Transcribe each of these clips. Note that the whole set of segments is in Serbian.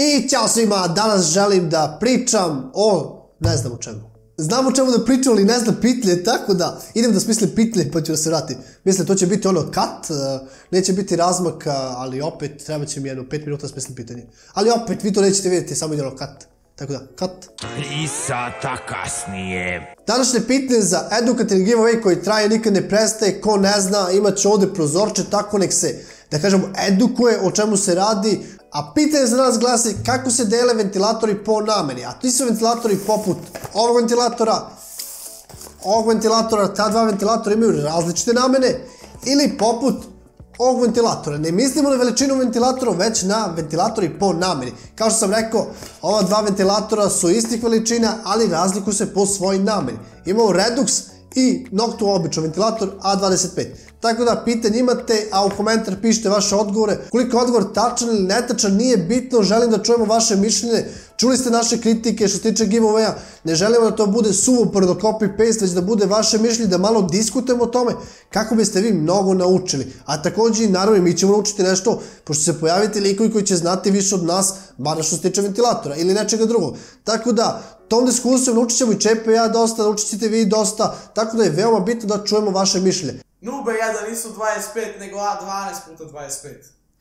I ćao svima, danas želim da pričam o ne znam o čemu. Znam o čemu da pričam, ali ne znam pitlje, tako da idem da smislim pitlje pa ću da se vratim. Mislim, to će biti ono cut, neće biti razmaka, ali opet treba će mi jedno 5 minuta da smislim pitanje. Ali opet, vi to nećete vidjeti, samo ide ono cut. Tako da, cut. 3 sata kasnije. Današnje pitanje za edukativni giveaway koji traje, nikad ne prestaje, ko ne zna, imat će ovde prozorče, tako nek se, da kažemo, edukuje o čemu se radi. A pitanje za nas glasi kako se dele ventilatori po nameni. A ti su ventilatori poput ovog ventilatora, ta dva ventilatora imaju različite namene, ili poput ovog ventilatora. Ne mislimo na veličinu ventilatora, već na ventilatori po nameni. Kao što sam rekao, ova dva ventilatora su istih veličina, ali razlikuju se po svojoj nameni. Imamo Redux i Noctua običan ventilator A25. Tako da pitanje imate, a u komentar pišite vaše odgovore. Koliko je odgovor tačan ili netačan, nije bitno, želim da čujemo vaše mišljenje. Čuli ste naše kritike što se tiče giveawaya, ne želimo da to bude suvoparno copy-paste, već da bude vaše mišljenje, da malo diskutujemo o tome kako biste vi mnogo naučili. A također i naravno mi ćemo naučiti nešto, pošto će se pojaviti likovi koji će znati više od nas, bar što se tiče ventilatora ili nečega drugog. Tako da, tom diskusijom naučit ćemo i Čepe ja dosta, naučit ćete vi dosta, tako da je veoma bitno da čujemo vaše mišljenje. Nube jedan nisu 25, nego A12 puta 25.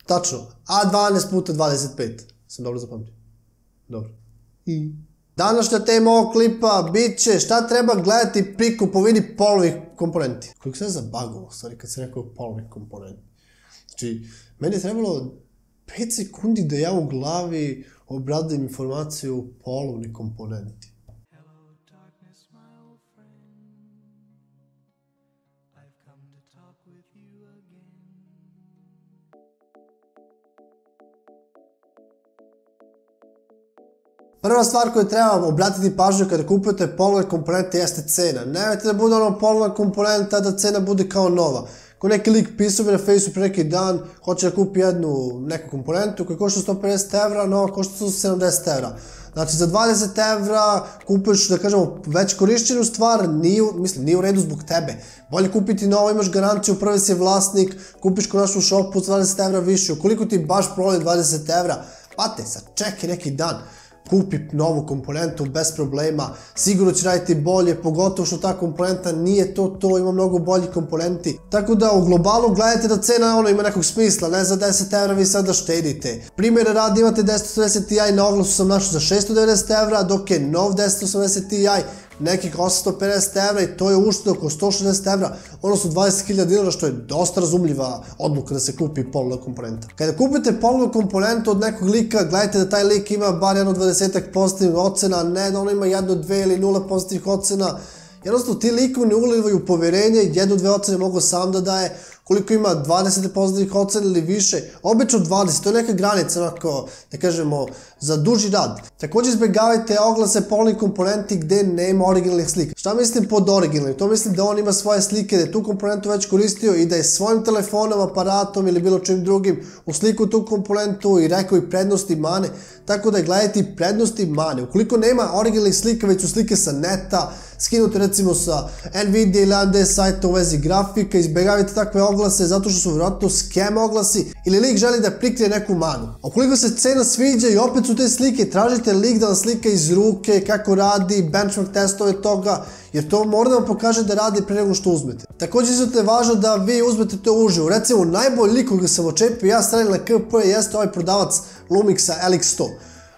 Tačno, A12 puta 25. Sam dobro zapamtio. Dobro. Današnja tema ovog klipa bit će šta treba gledati pri kupovini polovnih komponenti. Koliko sam zabagovao, stvari, kad sam rekao polovnih komponenti. Znači, meni je trebalo 5 sekundi da ja u glavi obradujem informaciju o polovni komponenti. Prva stvar koju treba obratiti pažnju kada kupujete polovne komponente jeste cena. Nemojte da bude ono polovna komponenta da cena bude kao nova. Ko neki lik pisao mi na Facebooku pre neki dan, hoće da kupi neku komponentu koja košta 150 evra, nova košta 70 evra. Znači za 20 evra kupuješ, da kažemo, već korišćenu stvar, nije u redu zbog tebe. Bolje kupiti novo, imaš garanciju, prvi si vlasnik, kupiš kod nas u shopu 20 evra više. Ukoliko ti baš prolazi 20 evra, pate, sad čekaj neki dan. Kupi novu komponentu bez problema, sigurno će raditi bolje, pogotovo što ta komponenta nije to, ima mnogo boljih komponenti. Tako da u globalu gledajte da cena ima nekog smisla, ne za 10 evra vi sada štedite. Primjere radi imate 1080 Ti na oglasu sam našao za 690 evra, dok je nov 1080 Ti nekih 850 evra i to je ušteda oko 160 evra, odnosno 20.000 dinara, što je dosta razumljiva odluka da se kupi polovna komponenta. Kada kupite polovnu komponentu od nekog lika, gledajte da taj lik ima bar jedno 20 pozitivnih ocena, ne da ono ima jedno, 2 ili 0 pozitivnih ocena. Jednostavno ti likovi ne ulivaju poverenje, 1-2 ocene mogu sam da daje, koliko ima 20 pozitivnih ocena ili više, obično 20, to je neka granica, onako, da kažemo, za duži rad. Također izbjegavajte oglase polovnih komponenti gde nema originalnih slika. Šta mislim pod originalnim? To mislim da on ima svoje slike, da je tu komponentu već koristio i da je svojim telefonom, aparatom ili bilo čim drugim uslikao tu komponentu i rekao i prednosti i mane, tako da gledajte i prednosti i mane. Ukoliko nema originalnih slika, već su slike sa neta, skinute recimo sa Nvidia ili AMD sajta u vezi grafika, izbjegavajte takve oglase zato što su vjerojatno scam oglasi ili lik želi da prikrije neku manu. Ukoliko se cena sviđa i opet su te slike, tražite lik da vam slika iz ruke, kako radi, benchmark testove toga, jer to mora da vam pokaže da radi pre nego što uzmete. Također izuzetno je važno da vi uzmete to uživo. Recimo, najbolji lik koga sam očepio ja stavljam na KP jeste ovaj prodavac Lumixa LX100.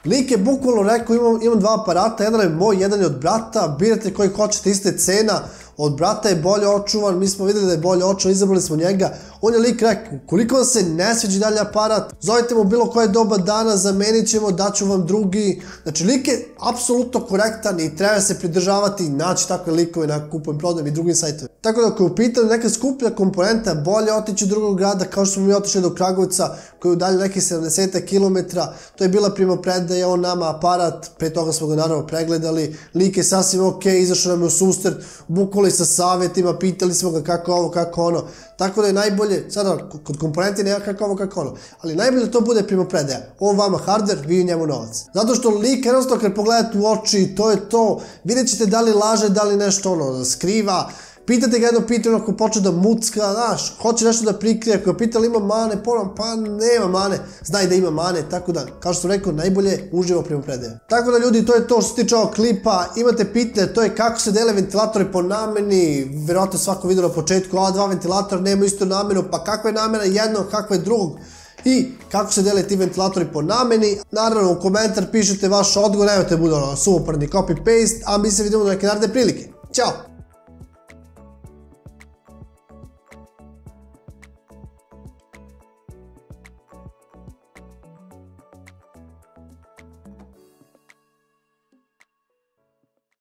Lik je bukvalno rekao imam dva aparata, jedan je moj, jedan je od brata, birate koji hoćete, iste cena, od brata je bolje očuvan, mi smo vidjeli da je bolje očuvan, izabrali smo njega. On je lik rekao, koliko vam se ne sviđa dalje aparat, zovite mu bilo koje doba dana, zamenit ćemo, daću vam drugi. Znači lik je apsolutno korektan i treba se pridržavati i naći takve likove na kupujem, prodajem i drugim sajtovima. Tako da ako je u pitanju neka skuplja komponenta, bolje otići u drugog grada, kao što smo mi otišli do Kragujevca, koji je udalje nekih 70 km, to je bila primopredaja, on nama aparat, pre toga smo ga naravno pregledali, lik je sasvim ok, izašao nam je u susret, bukvali sa savjetima, pitali smo ga kako ovo, kako ono, tako da je najbolje, sada kod komponenti nema kako ovo, kako ono, ali najbolje da to bude primopredaja, on vama hardware, vi njemu novac. Zato što lik jednostavno kad pogledate u oči, to je to, vidjet ćete da li laže, da li nešto ono skriva, pitate ga jedno pitanje, ako počne da mucka, znaš, hoće nešto da prikrije, ako ga pitali ima mane, pa nema mane, znaj da ima mane, tako da, kao što sam rekao, najbolje uživo primopredaje. Tako da ljudi, to je to što se tiče ovog klipa, imate pitanje, to je kako se dele ventilatori po nameni, vjerojatno svako video na početku, ova dva ventilatora nema istu namenu, pa kakva je namena jednog, kakva je drugog, i kako se dele ti ventilatori po nameni. Naravno, u komentar pišete vaš odgovor, nemojte bude suvoparni copy-paste, a mi se vidimo do neke naredne prilike. Ćao!